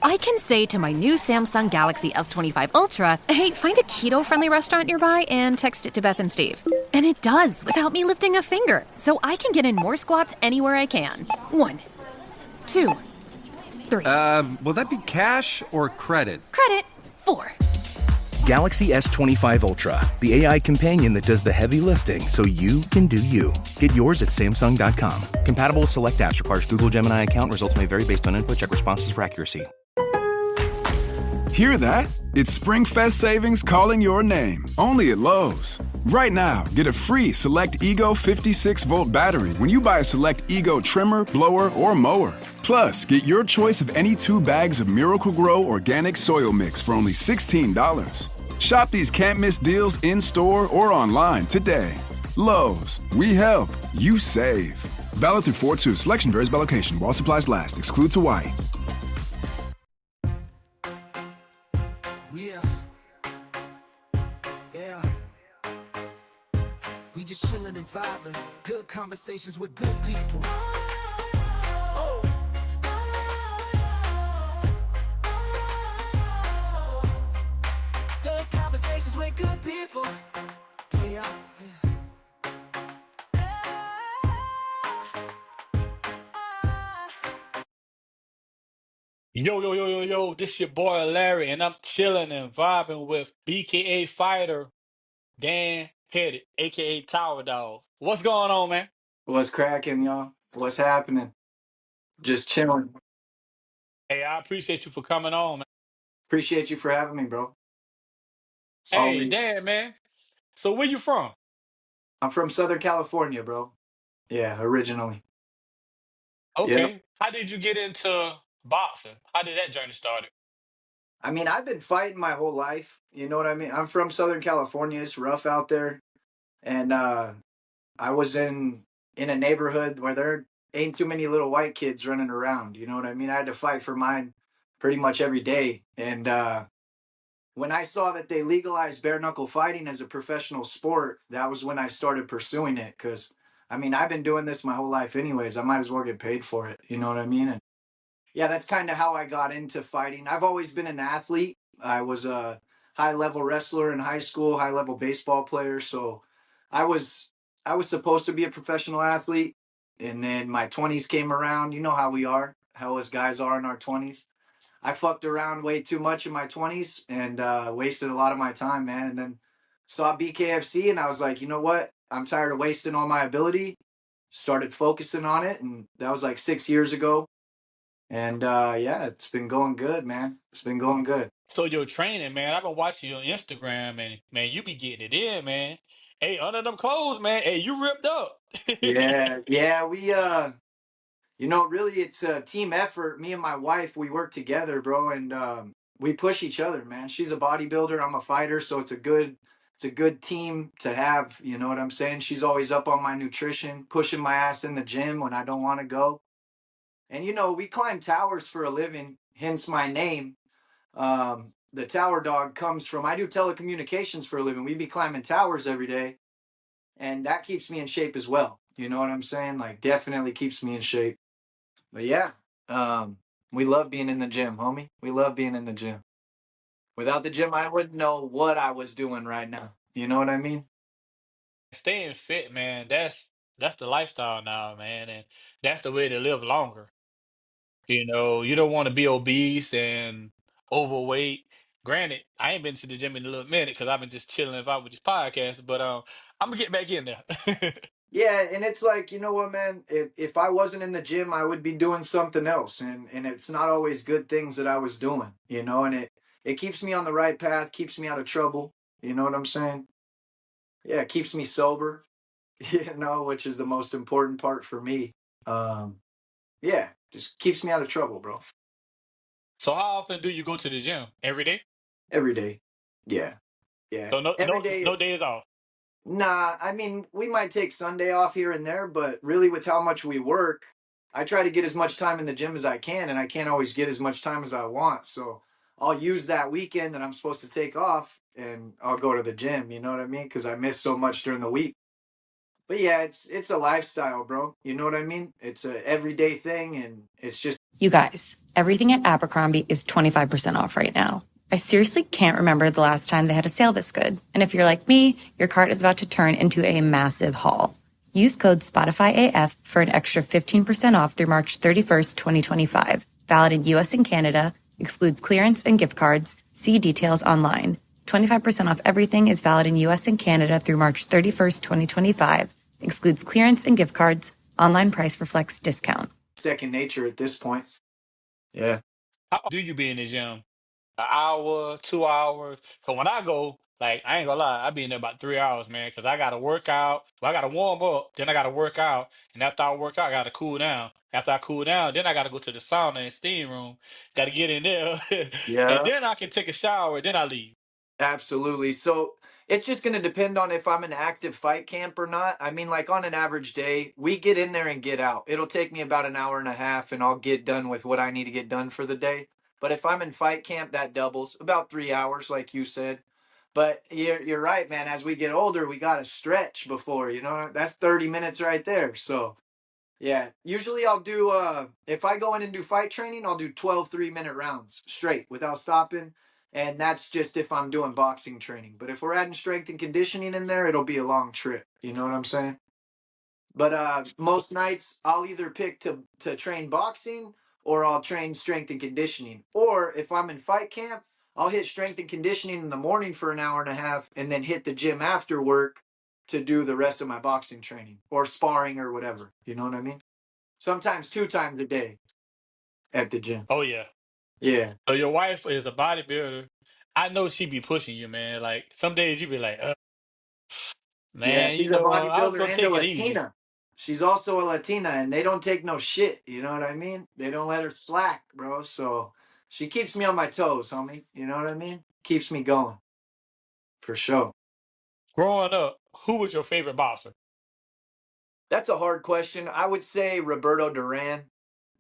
I can say to my new Samsung Galaxy S25 Ultra, hey, find a keto-friendly restaurant nearby and text it to Beth and Steve. And it does, without me lifting a finger. So I can get in more squats anywhere I can. 1, 2, 3. Will that be cash or credit? Credit. 4. Galaxy S25 Ultra, the AI companion that does the heavy lifting so you can do you. Get yours at Samsung.com. Compatible with select apps. Requires Google Gemini account. Results may vary based on input. Check responses for accuracy. Hear that? It's SpringFest savings calling your name. Only at Lowe's. Right now, get a free Select Ego 56-volt battery when you buy a Select Ego trimmer, blower, or mower. Plus, get your choice of any 2 bags of Miracle-Gro organic soil mix for only $16. Shop these can't-miss deals in-store or online today. Lowe's. We help. You save. Valid through 4/2. Selection varies by location. While supplies last. Excludes Hawaii. We just chillin' and vibing, good conversations with good people. Good conversations with good people. Yeah. Yo, this your boy Larry, and I'm chilling and vibing with BKA fighter Dan Pettit, aka Tower Dog. What's going on, man? What's cracking, y'all? What's happening? Just chilling. Hey, I appreciate you for coming on, man. Appreciate you for having me, bro. Hey, Always. Dan, man. So where you from? I'm from Southern California, bro. Yeah, originally. Yep. Okay. How did you get into boxing? How did that journey start? I mean, I've been fighting my whole life. You know what I mean? I'm from Southern California. It's rough out there. And I was in a neighborhood where there ain't too many little white kids running around. You know what I mean? I had to fight for mine pretty much every day. And when I saw that they legalized bare knuckle fighting as a professional sport, that was when I started pursuing it. Because, I mean, I've been doing this my whole life anyways. I might as well get paid for it. You know what I mean? And yeah, that's kind of how I got into fighting. I've always been an athlete. I was a high level wrestler in high school, high level baseball player. So I was I was supposed to be a professional athlete. And then my 20s came around. You know how we are, how us guys are in our 20s. I fucked around way too much in my 20s and wasted a lot of my time, man. And then saw Bkfc and I was like, you know what? I'm tired of wasting all my ability. Started focusing on it. And that was like 6 years ago. And yeah, it's been going good, man. It's been going good. So your training, man, I've been watching you on Instagram, and man, you be getting it in, man. Hey, under them clothes, man. Hey, you ripped up. Yeah, yeah, really it's a team effort. Me and my wife, we work together, bro, and we push each other, man. She's a bodybuilder, I'm a fighter, so it's a good team to have, you know what I'm saying? She's always up on my nutrition, pushing my ass in the gym when I don't want to go. And we climb towers for a living, hence my name. The tower dog comes from I do telecommunications for a living. We be climbing towers every day, and that keeps me in shape as well. You know what I'm saying? Like definitely keeps me in shape. But yeah, we love being in the gym, homie. We love being in the gym. Without the gym, I wouldn't know what I was doing right now. You know what I mean? Staying fit, man, that's the lifestyle now, man, and that's the way to live longer. You don't want to be obese and overweight. Granted, I ain't been to the gym in a little minute because I've been just chilling and vibe with this podcast, but I'm gonna get back in there. Yeah, and it's like, you know what, man? If I wasn't in the gym, I would be doing something else. And it's not always good things that I was doing, and it keeps me on the right path, keeps me out of trouble. You know what I'm saying? Yeah, it keeps me sober, which is the most important part for me. Um, yeah, just keeps me out of trouble, bro. So how often do you go to the gym? Every day? Every day. Yeah, yeah. So no Every no day. no days off. Nah, I mean, we might take Sunday off here and there, but really with how much we work, I try to get as much time in the gym as I can, and I can't always get as much time as I want. So I'll use that weekend that I'm supposed to take off and I'll go to the gym, you know what I mean? Because I miss so much during the week. But yeah, it's a lifestyle, bro. You know what I mean? It's a everyday thing, and it's just You guys, everything at Abercrombie is 25% off right now. I seriously can't remember the last time they had a sale this good. And if you're like me, your cart is about to turn into a massive haul. Use code SPOTIFYAF for an extra 15% off through March 31st, 2025. Valid in US and Canada. Excludes clearance and gift cards. See details online. 25% off everything is valid in US and Canada through March 31st, 2025. Excludes clearance and gift cards. Online price reflects discount. Second nature at this point. Yeah. How do you be in the gym? An hour, 2 hours? So when I go, like, I ain't gonna lie, I be in there about 3 hours, man, because I gotta work out. Well, I gotta warm up, then I gotta work out, and after I work out, I gotta cool down. After I cool down, then I gotta go to the sauna and steam room. Gotta get in there, and Yeah. then I can take a shower, then I leave. Absolutely. So it's just going to depend on if I'm in active fight camp or not. I mean, like on an average day, we get in there and get out. It'll take me about an hour and a half, and I'll get done with what I need to get done for the day. But if I'm in fight camp, that doubles about 3 hours, like you said. But you're right, man. As we get older, we got to stretch before, that's 30 minutes right there. So yeah, usually I'll do if I go in and do fight training, I'll do 12 3-minute rounds straight without stopping. And that's just if I'm doing boxing training. But if we're adding strength and conditioning in there, it'll be a long trip. You know what I'm saying? But most nights I'll either pick to train boxing or I'll train strength and conditioning. Or if I'm in fight camp, I'll hit strength and conditioning in the morning for an hour and a half and then hit the gym after work to do the rest of my boxing training or sparring or whatever. You know what I mean? Sometimes 2 times a day at the gym. Oh yeah. Yeah. So your wife is a bodybuilder. I know she be pushing you, man. Like some days you be like, Yeah, man, she's a I was bodybuilder gonna and a take it easy. Latina. She's also a Latina, and they don't take no shit. You know what I mean? They don't let her slack, bro. So she keeps me on my toes, homie. You know what I mean? Keeps me going for sure. Growing up, who was your favorite boxer? That's a hard question. I would say Roberto Duran.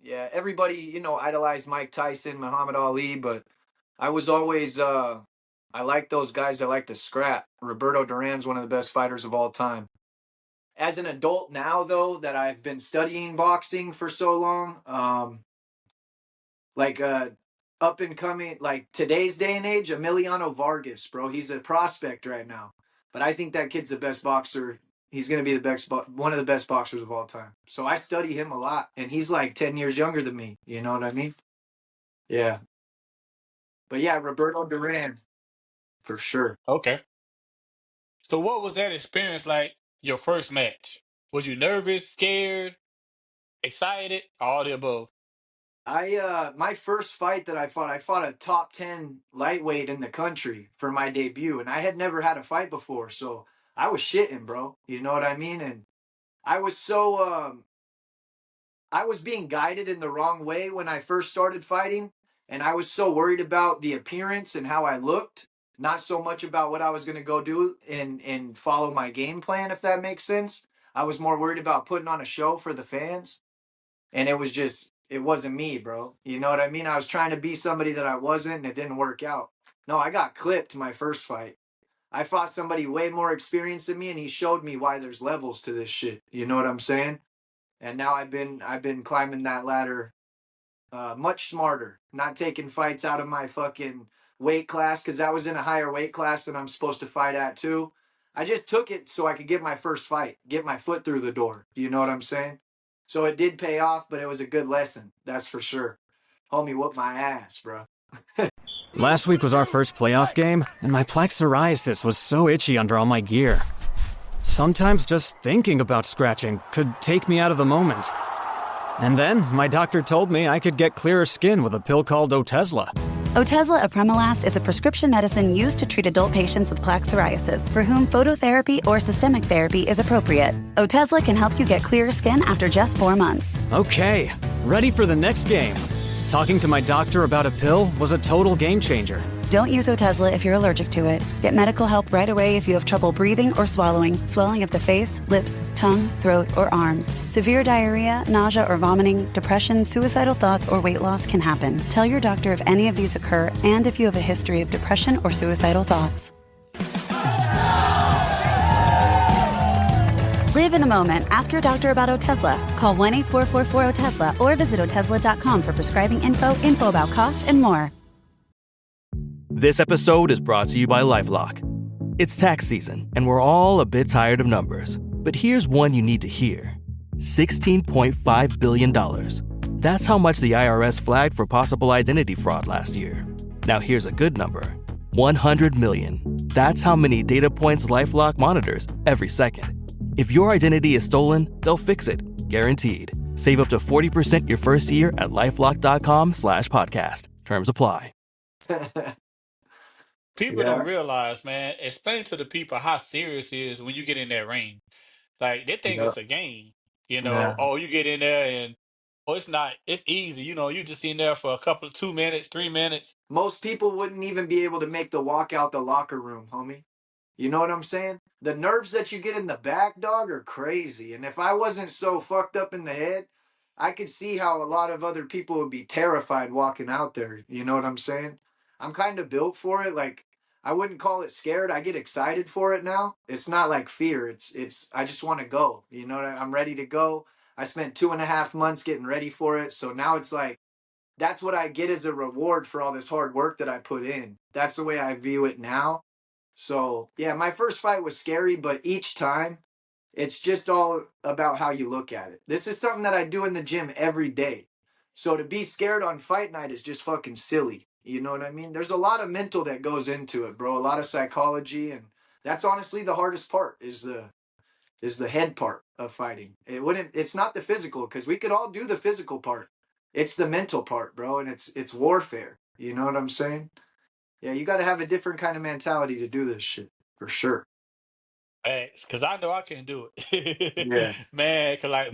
Yeah, everybody, idolized Mike Tyson, Muhammad Ali, but I was always I like those guys that like to scrap. Roberto Duran's one of the best fighters of all time. As an adult now, though, that I've been studying boxing for so long, like up and coming, like today's day and age, Emiliano Vargas, bro, he's a prospect right now. But I think that kid's the best boxer. He's going to be the best, one of the best boxers of all time. So I study him a lot, and he's like 10 years younger than me. You know what I mean? Yeah. But yeah, Roberto Duran, for sure. Okay. So what was that experience like? Your first match? Was you nervous, scared, excited, all the above? My first fight that I fought a top 10 lightweight in the country for my debut, and I had never had a fight before, so I was shitting, bro. You know what I mean? And I was so I was being guided in the wrong way when I first started fighting, and I was so worried about the appearance and how I looked, not so much about what I was going to go do and follow my game plan, if that makes sense. I was more worried about putting on a show for the fans, and it wasn't me, bro. You know what I mean? I was trying to be somebody that I wasn't, and it didn't work out. No, I got clipped my first fight. I fought somebody way more experienced than me, and he showed me why there's levels to this shit. You know what I'm saying? And now I've been climbing that ladder much smarter, not taking fights out of my fucking weight class because I was in a higher weight class than I'm supposed to fight at too. I just took it so I could get my first fight, get my foot through the door. You know what I'm saying? So it did pay off, but it was a good lesson. That's for sure. Homie whooped my ass, bro. Last week was our first playoff game, and my plaque psoriasis was so itchy under all my gear. Sometimes just thinking about scratching could take me out of the moment. And then my doctor told me I could get clearer skin with a pill called Otezla. Otezla apremilast is a prescription medicine used to treat adult patients with plaque psoriasis for whom phototherapy or systemic therapy is appropriate. Otezla can help you get clearer skin after just 4 months. Okay, ready for the next game. Talking to my doctor about a pill was a total game changer. Don't use Otezla if you're allergic to it. Get medical help right away if you have trouble breathing or swallowing, swelling of the face, lips, tongue, throat, or arms. Severe diarrhea, nausea or vomiting, depression, suicidal thoughts, or weight loss can happen. Tell your doctor if any of these occur and if you have a history of depression or suicidal thoughts. Live in the moment. Ask your doctor about Otezla. Call 1-844-4-OTESLA or visit Otezla.com for prescribing info about cost, and more. This episode is brought to you by LifeLock. It's tax season, and we're all a bit tired of numbers. But here's one you need to hear. $16.5 billion. That's how much the IRS flagged for possible identity fraud last year. Now here's a good number. 100 million. That's how many data points LifeLock monitors every second. If your identity is stolen, they'll fix it, guaranteed. Save up to 40% your first year at LifeLock.com/podcast. Terms apply. People don't Yeah. realize, man. Explain to the people how serious it is when you get in that ring. Like they think Yeah. it's a game. Yeah. Oh, you get in there and it's not. It's easy. You just in there for a couple, 2 minutes, 3 minutes. Most people wouldn't even be able to make the walk out the locker room, homie. You know what I'm saying? The nerves that you get in the back, dog, are crazy. And if I wasn't so fucked up in the head, I could see how a lot of other people would be terrified walking out there. You know what I'm saying? I'm kind of built for it. Like, I wouldn't call it scared. I get excited for it now. It's not like fear. I just want to go. You know, I'm ready to go. I spent 2.5 months getting ready for it. So now it's like, that's what I get as a reward for all this hard work that I put in. That's the way I view it now. So, yeah, my first fight was scary, but each time it's just all about how you look at it. This is something that I do in the gym every day. So to be scared on fight night is just fucking silly. You know what I mean? There's a lot of mental that goes into it, bro. A lot of psychology, and that's honestly the hardest part is the head part of fighting. It's not the physical, because we could all do the physical part. It's the mental part, bro, and it's warfare. You know what I'm saying? Yeah, you got to have a different kind of mentality to do this shit, for sure. Because I know I can do it, Yeah. man. Because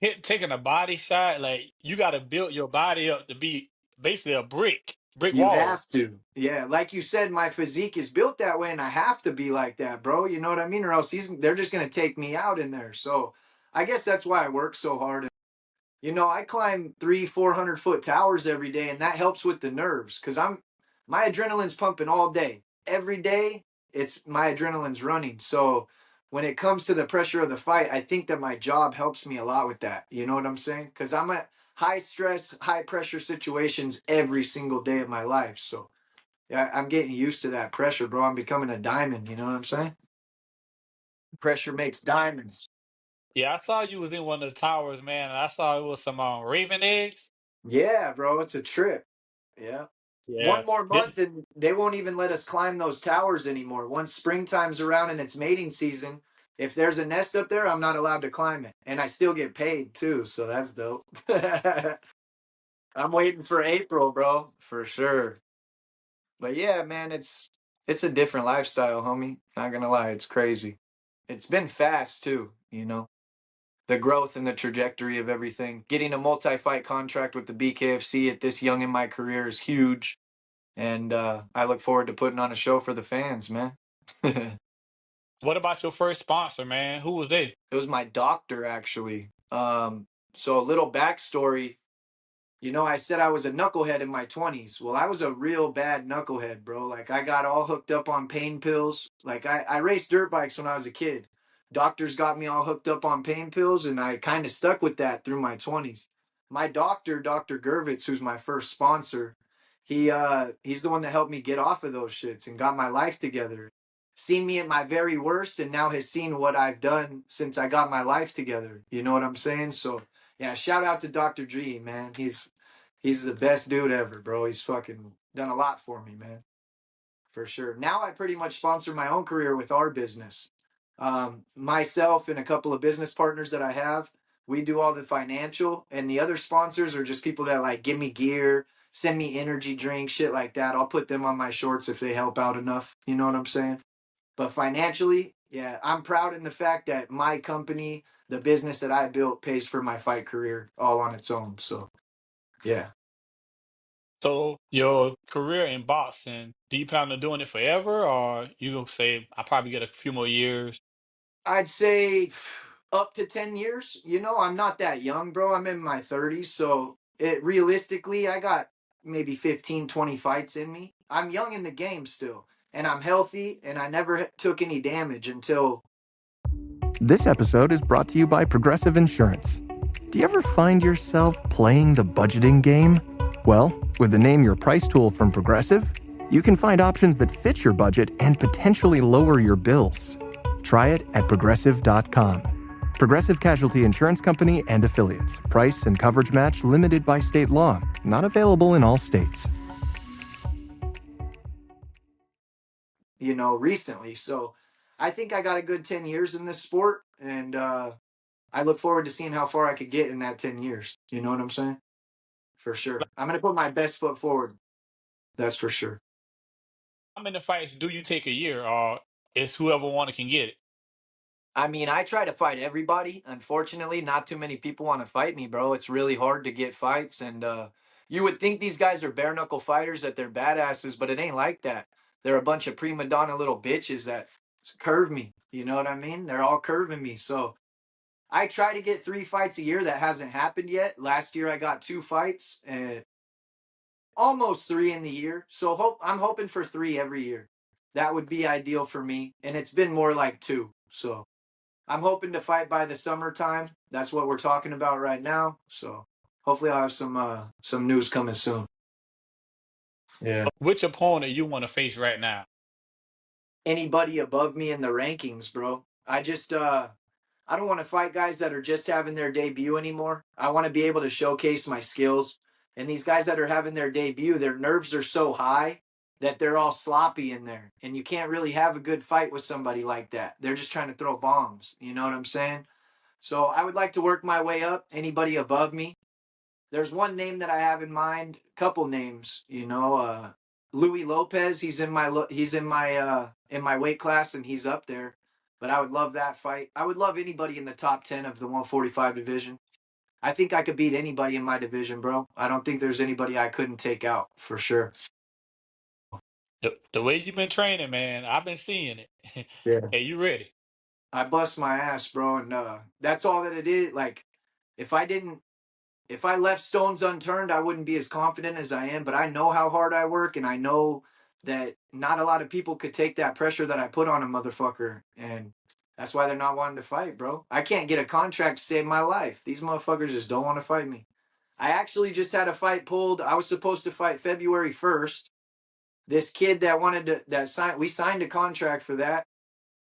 Yeah. taking a body shot, like you got to build your body up to be basically a brick You wall. have to. Yeah, like you said, my physique is built that way, and I have to be like that, bro. You know what I mean? Or else they're just gonna take me out in there. So I guess that's why I work so hard. You know, I climb 300-400 foot towers every day, and that helps with the nerves because my adrenaline's pumping all day. Every day, it's my adrenaline's running. So when it comes to the pressure of the fight, I think that my job helps me a lot with that. You know what I'm saying? Because I'm at high stress, high pressure situations every single day of my life. So yeah, I'm getting used to that pressure, bro. I'm becoming a diamond. You know what I'm saying? Pressure makes diamonds. Yeah, I saw you was in one of the towers, man, and I saw it was some Raven eggs. Yeah, bro, it's a trip. Yeah. Yeah. One more month and they won't even let us climb those towers anymore. Once springtime's around and it's mating season, if there's a nest up there, I'm not allowed to climb it. And I still get paid too, so that's dope. I'm waiting for April, bro, for sure. But yeah, man, it's a different lifestyle, homie. Not gonna lie, it's crazy. It's been fast too, you know. The growth and the trajectory of everything. Getting a multi-fight contract with the Bkfc at this young in my career is huge. And I look forward to putting on a show for the fans, man. It What about your first sponsor, man? Who was they? was my doctor, actually. So a little backstory. You know, I said I was a knucklehead in my 20s. Well, I was a real bad knucklehead, bro. Like, I got all hooked up on pain pills. Like, I raced dirt bikes when I was a kid. Doctors got me all hooked up on pain pills, and I kind of stuck with that through my 20s. My doctor, Dr. Gervitz, who's my first sponsor, he's the one that helped me get off of those shits and got my life together. Seen me at my very worst, and now has seen what I've done since I got my life together. You know what I'm saying? So, yeah, shout out to Dr. G, man. He's the best dude ever, bro. He's fucking done a lot for me, man. For sure. Now I pretty much sponsor my own career with our business. Myself and a couple of business partners that I have, we do all the financial, and the other sponsors are just people that like give me gear, send me energy drinks, shit like that. I'll put them on my shorts if they help out enough. You know what I'm saying? But financially, yeah, I'm proud in the fact that my company, the business that I built, pays for my fight career all on its own. So, yeah. So your career in boxing, do you plan on doing it forever, or you gonna say I probably get a few more years? I'd say up to 10 years. You know, I'm not that young, bro. I'm in my 30s. So realistically, I got maybe 15, 20 fights in me. I'm young in the game still, and I'm healthy, and I never took any damage until This episode is brought to you by Progressive Insurance. Do you ever find yourself playing the budgeting game? Well, with the Name Your Price tool from Progressive, you can find options that fit your budget and potentially lower your bills. Try it at Progressive.com. Progressive Casualty Insurance Company and Affiliates. Price and coverage match limited by state law. Not available in all states. Recently. So I think I got a good 10 years in this sport, and I look forward to seeing how far I could get in that 10 years. You know what I'm saying? For sure. I'm going to put my best foot forward. That's for sure. How many fights do you take a year, or it's whoever want can get it? I mean, I try to fight everybody. Unfortunately, not too many people want to fight me, bro. It's really hard to get fights. And you would think these guys are bare knuckle fighters, that they're badasses, but it ain't like that. They're a bunch of prima donna little bitches that curve me. You know what I mean? They're all curving me. So I try to get 3 fights a year. That hasn't happened yet. Last year I got 2 fights and almost 3 in the year. So I'm hoping for 3 every year. That would be ideal for me. And it's been more like 2. So I'm hoping to fight by the summertime. That's what we're talking about right now. So hopefully I'll have some news coming soon. Yeah. Which opponent you want to face right now? Anybody above me in the rankings, bro. I don't want to fight guys that are just having their debut anymore. I want to be able to showcase my skills. And these guys that are having their debut, their nerves are so high that they're all sloppy in there. And you can't really have a good fight with somebody like that. They're just trying to throw bombs. You know what I'm saying? So I would like to work my way up. Anybody above me. There's one name that I have in mind, couple names, Louis Lopez, he's in my weight class and he's up there. But I would love that fight. I would love anybody in the top 10 of the 145 division. I think I could beat anybody in my division, bro. I don't think there's anybody I couldn't take out for sure. The way you've been training, man, I've been seeing it. Yeah. Hey, you ready? I bust my ass, bro, and that's all that it is. Like, if I left stones unturned, I wouldn't be as confident as I am, but I know how hard I work, and I know that not a lot of people could take that pressure that I put on a motherfucker, and that's why they're not wanting to fight, bro. I can't get a contract to save my life. These motherfuckers just don't want to fight me. I actually just had a fight pulled. I was supposed to fight February 1st. This kid we signed a contract for that.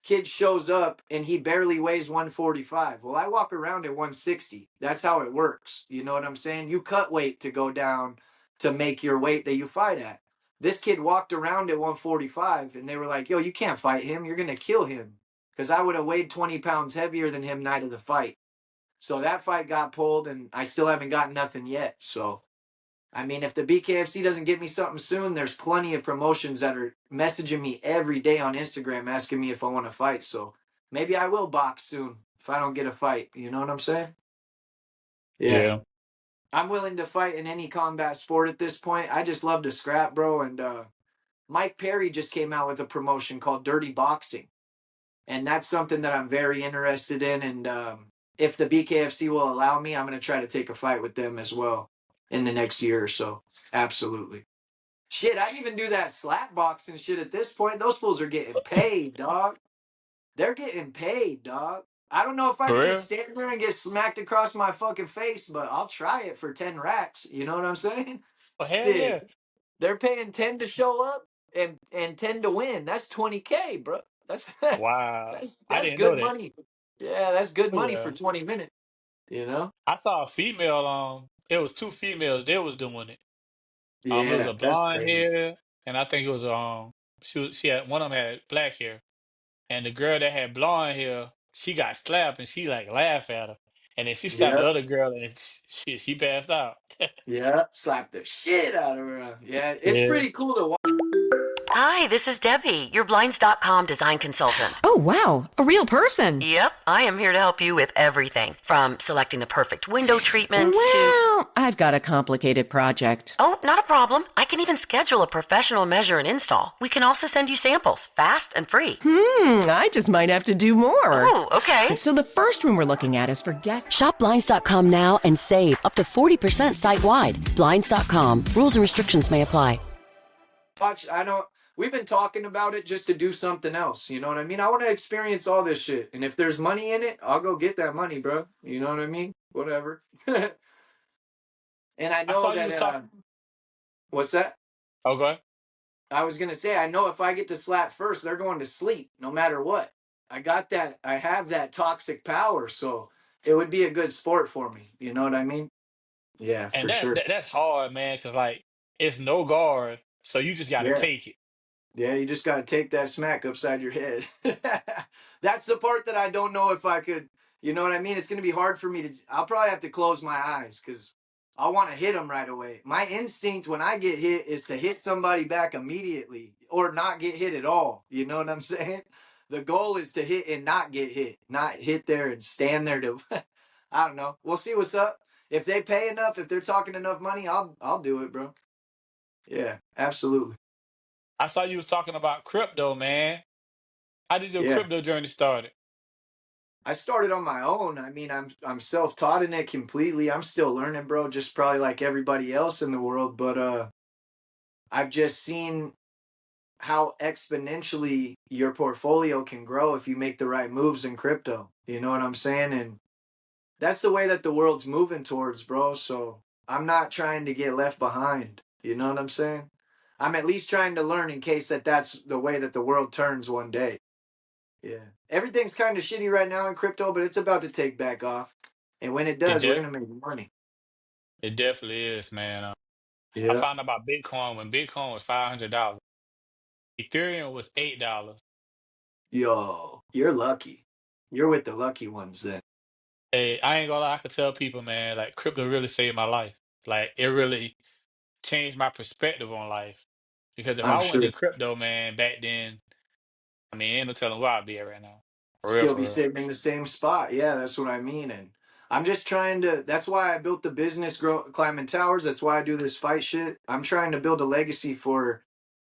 Kid shows up and he barely weighs 145. Well, I walk around at 160. That's how it works. You know what I'm saying? You cut weight to go down to make your weight that you fight at. This kid walked around at 145 and they were like, yo, you can't fight him. You're going to kill him. Because I would have weighed 20 pounds heavier than him night of the fight. So that fight got pulled and I still haven't gotten nothing yet. So I mean, if the Bkfc doesn't get me something soon, there's plenty of promotions that are messaging me every day on Instagram asking me if I want to fight. So maybe I will box soon if I don't get a fight. You know what I'm saying? Yeah. I'm willing to fight in any combat sport at this point. I just love to scrap, bro. And Mike Perry just came out with a promotion called Dirty Boxing. And that's something that I'm very interested in. And if the Bkfc will allow me, I'm going to try to take a fight with them as well in the next year or so. Absolutely. Shit, I'd even do that slap boxing shit at this point. Those fools are getting paid, dog. They're getting paid, dog. I don't know if I can just stand there and get smacked across my fucking face, but I'll try it for 10 racks. You know what I'm saying? Oh, hell yeah. They're paying 10 to show up and 10 to win. That's $20K, bro. That's wow. I didn't good know that. money. Yeah, that's good money Yeah. for 20 minutes. You know? I saw a female. It was 2 females. They was doing it. It was Yeah, a that's blonde crazy. hair, and I think it was she had one of them had black hair, and the girl that had blonde hair, she got slapped and she like laughed at her, and then she slapped the Yep. other girl and she passed out. Yeah, slap the shit out of her. Yeah, it's Yeah. pretty cool to watch. Hi, this is Debbie, your Blinds.com design consultant. Oh, wow. A real person. Yep, I am here to help you with everything from selecting the perfect window treatments Well, I've got a complicated project. Oh, not a problem. I can even schedule a professional measure and install. We can also send you samples, fast and free. I just might have to do more. Oh, okay. So the first room we're looking at is for guests. Shop Blinds.com now and save up to 40% site-wide. Blinds.com. Rules and restrictions may apply. we've been talking about it just to do something else. You know what I mean? I want to experience all this shit. And if there's money in it, I'll go get that money, bro. You know what I mean? Whatever. And I I know saw you was that, talking. what's that? Oh, go ahead. I was going to say, I know if I get to slap first, they're going to sleep no matter what. I got that. I have that toxic power. So it would be a good sport for me. You know what I mean? Yeah, And for sure. that's hard, man, because like it's no guard, so you just got to Yeah. take it. Yeah, you just got to take that smack upside your head. That's the part that I don't know if I could, you know what I mean? It's going to be hard for me to, I'll probably have to close my eyes because I want to hit them right away. My instinct when I get hit is to hit somebody back immediately or not get hit at all. You know what I'm saying? The goal is to hit and not get hit, not hit there and stand there to, I don't know. We'll see what's up. If they pay enough, if they're talking enough money, I'll do it, bro. Yeah, absolutely. I saw you was talking about crypto, man. How did your Yeah. crypto journey started? I started on my own. I mean, I'm self-taught in it completely. I'm still learning, bro, just probably like everybody else in the world, but I've just seen how exponentially your portfolio can grow if you make the right moves in crypto. You know what I'm saying? And that's the way that the world's moving towards, bro. So, I'm not trying to get left behind. You know what I'm saying? I'm at least trying to learn in case that's the way that the world turns one day. Yeah. Everything's kind of shitty right now in crypto, but it's about to take back off. And when it It does, we're de- going to make money. it definitely is, man. I Yeah. found out about Bitcoin when Bitcoin was $500. Ethereum was $8. Yo, you're lucky. You're with the lucky ones then. Hey, I ain't gonna lie, I could tell people, man, like crypto really saved my life. Like it really changed my perspective on life. Because if I'm I wouldn't sure. do crypto, man, back then, I mean, ain't no telling where I'd be at right now. For real, Still for be real. sitting in the same spot. Yeah, that's what I mean. And I'm just trying to, that's why I built the business climbing towers. That's why I do this fight shit. I'm trying to build a legacy for,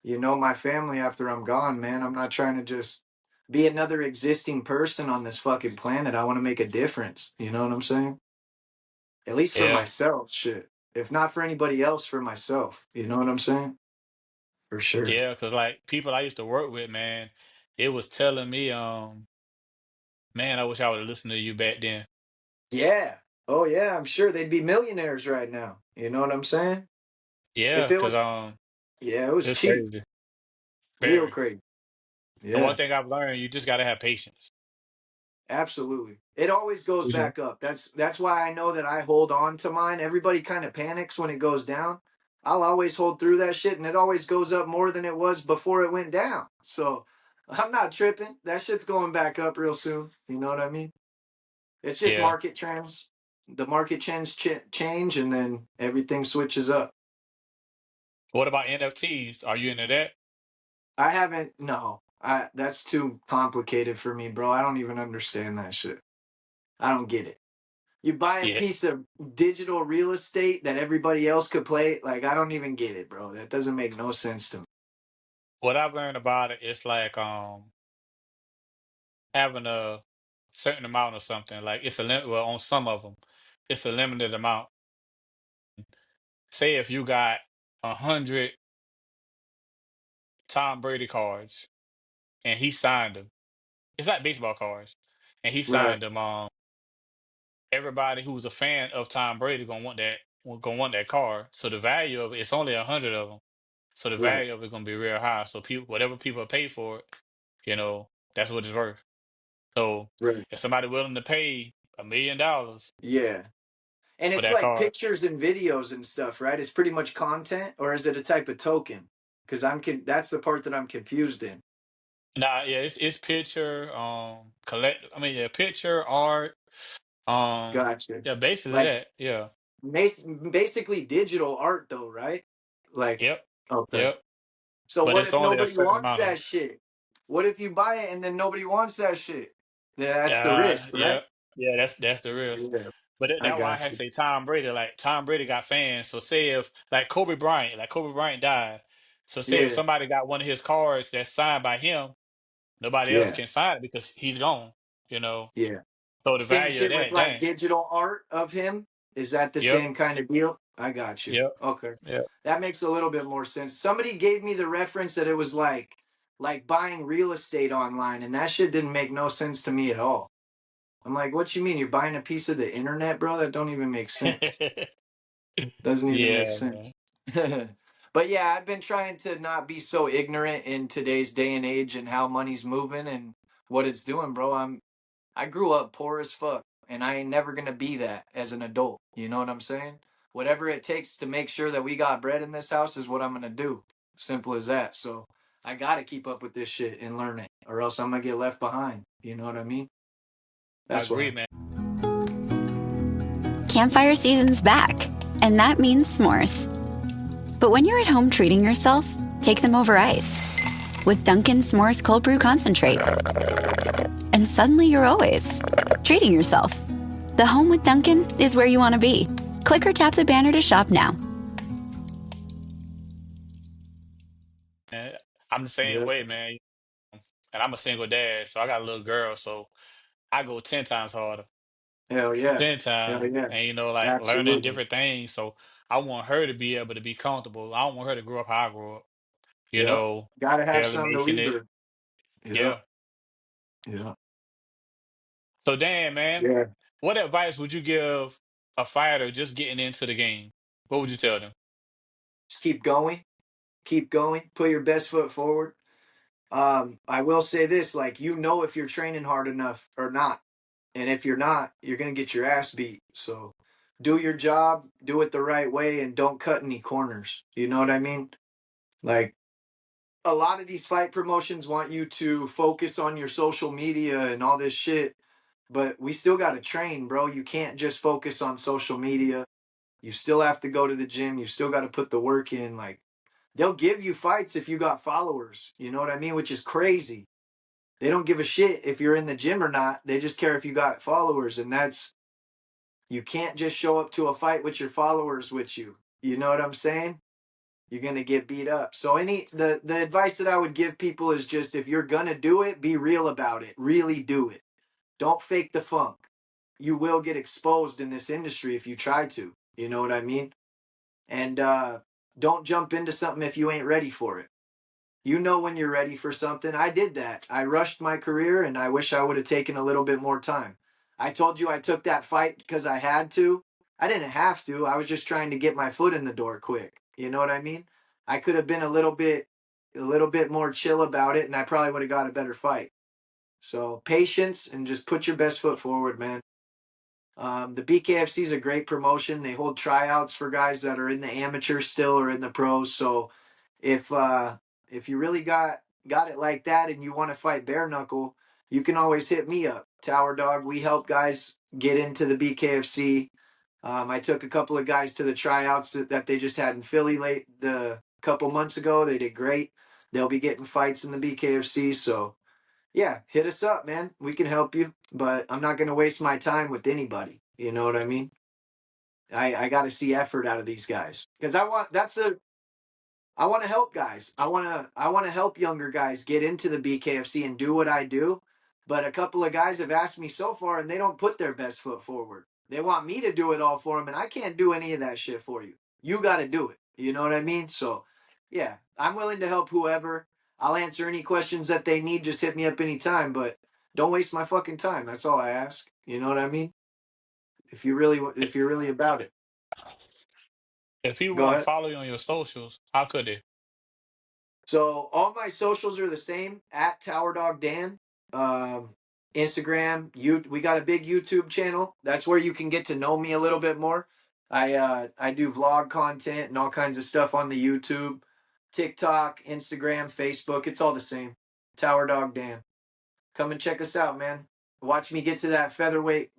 my family after I'm gone, man. I'm not trying to just be another existing person on this fucking planet. I want to make a difference. You know what I'm saying? At least for Yeah. myself, shit. If not for anybody else, for myself. You know what I'm saying? For sure. Yeah, because like people I used to work with, man, it was telling me, man, I wish I would have listened to you back then. Yeah. Oh yeah, I'm sure they'd be millionaires right now. You know what I'm saying? Yeah, If it because was, yeah, it was it's cheap. crazy. Real Very. crazy. And one Yeah. thing I've learned, you just gotta have patience. Absolutely. It always goes Mhm. back up. That's why I know that I hold on to mine. Everybody kind of panics when it goes down. I'll always hold through that shit and it always goes up more than it was before it went down. So I'm not tripping. That shit's going back up real soon. You know what I mean? It's just Yeah. market trends. The market trends change and then everything switches up. What about NFTs? Are you into that? I haven't, no. That's too complicated for me, bro. I don't even understand that shit. I don't get it. You buy a Yeah. piece of digital real estate that everybody else could play. Like, I don't even get it, bro. That doesn't make no sense to me. What I've learned about it, it's like having a certain amount or something. Like it's a limit. Well, on some of them, it's a limited amount. Say if you got 100 Tom Brady cards and he signed them, it's like baseball cards, and he Right, signed them. Everybody who's a fan of Tom Brady gonna want that card. So the value of it, it's only 100 of them. So the right, value of it gonna be real high. So people, whatever people pay for it, that's what it's worth. So right. if somebody willing to pay $1 million Yeah. And for it's that like card, pictures and videos and stuff, right? It's pretty much content, or is it a type of token? Because that's the part that I'm confused in. nah, yeah, it's picture, collect. I mean, yeah, picture, art, Gotcha. yeah, basically Like, that. Yeah, basically digital art, though, right? Like, yep, okay. yep. So But what it's if only a nobody certain wants amount of that them. shit? What if you buy it and then nobody wants that shit? Then that's the risk, right? Yeah, yeah, that's the risk. Yeah, But I that's why I got had to you. say Tom Brady. Like Tom Brady got fans. So say if like Kobe Bryant died. So say if Yeah, somebody got one of his cards that's signed by him, nobody else yeah, can sign it because he's gone. You know. yeah. So the Same value of shit with that, like dang. digital art of him. Is that the Yep. same kind of deal? I got you. Yep. Okay. Yep. That makes a little bit more sense. Somebody gave me the reference that it was like buying real estate online, and that shit didn't make no sense to me at all. I'm like, what you mean? You're buying a piece of the internet, bro? That don't even make sense. Doesn't even make Yeah, man. sense. But yeah, I've been trying to not be so ignorant in today's day and age and how money's moving and what it's doing, bro. I grew up poor as fuck, and I ain't never gonna be that as an adult. You know what I'm saying? Whatever it takes to make sure that we got bread in this house is what I'm gonna do. Simple as that. So I gotta keep up with this shit and learn it, or else I'm gonna get left behind. You know what I mean? I That's agree, why. man. Campfire season's back, and that means s'mores. But when you're at home treating yourself, take them over ice with Dunkin' S'mores Cold Brew Concentrate. And suddenly you're always treating yourself. The home with Dunkin' is where you want to be. Click or tap the banner to shop now. And I'm the same Yep. way, man. And I'm a single dad, so I got a little girl, so I go 10 times harder. Hell yeah. 10 Hell times. yeah. And like learning Absolutely. different things. So I want her to be able to be comfortable. I don't want her to grow up how I grew up, you Yep. know, Gotta have barely something to making leave it. her. Yep. Yeah. Yeah. So Dan, man, Yeah. what advice would you give a fighter just getting into the game? What would you tell them? Just keep going. Keep going. Put your best foot forward. I will say this, like, you know, if you're training hard enough or not. And if you're not, you're gonna get your ass beat. So do your job, do it the right way, and don't cut any corners. You know what I mean? Like, a lot of these fight promotions want you to focus on your social media and all this shit, but we still gotta train, bro. You can't just focus on social media. You still have to go to the gym. You still gotta put the work in. Like, they'll give you fights if you got followers. You know what I mean? Which is crazy. They don't give a shit if you're in the gym or not. They just care if you got followers. And that's, you can't just show up to a fight with your followers with you. You know what I'm saying? You're going to get beat up. So the advice that I would give people is just, if you're going to do it, be real about it. Really do it. Don't fake the funk. You will get exposed in this industry if you try to. You know what I mean? And don't jump into something if you ain't ready for it. You know when you're ready for something. I did that. I rushed my career, and I wish I would have taken a little bit more time. I told you I took that fight because I had to. I didn't have to. I was just trying to get my foot in the door quick. You know what I mean? I could have been a little bit more chill about it, and I probably would have got a better fight. So patience and just put your best foot forward, man. The BKFC is a great promotion. They hold tryouts for guys that are in the amateurs still or in the pros. So if you really got it like that and you want to fight bare knuckle, you can always hit me up, Tower Dog. We help guys get into the BKFC. I took a couple of guys to the tryouts that they just had in Philly late the couple months ago. They did great. They'll be getting fights in the BKFC. So yeah, hit us up, man. We can help you, but I'm not going to waste my time with anybody. You know what I mean? I got to see effort out of these guys because I want to help guys. I want to help younger guys get into the BKFC and do what I do. But a couple of guys have asked me so far, and they don't put their best foot forward. They want me to do it all for them, and I can't do any of that shit for you. You got to do it. You know what I mean? So, yeah, I'm willing to help whoever. I'll answer any questions that they need. Just hit me up anytime, but don't waste my fucking time. That's all I ask. You know what I mean? If you're really about it, If people go want to ahead. follow you on your socials, how could they? So all my socials are the same at Tower Dog Dan. Um, Instagram, we got a big YouTube channel. That's where you can get to know me a little bit more. I do vlog content and all kinds of stuff on the YouTube, TikTok, Instagram, Facebook. It's all the same. Tower Dog Dan. Come and check us out, man. Watch me get to that featherweight,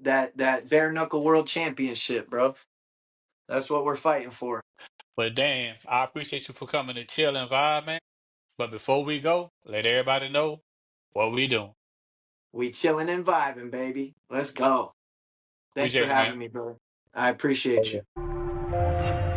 that bare knuckle world championship, bro. That's what we're fighting for. But Dan, I appreciate you for coming to chill and vibe, man. But before we go, let everybody know what we doing. We chilling and vibing, baby. Let's go. Thanks for Appreciate it, man. having me, brother. I appreciate you.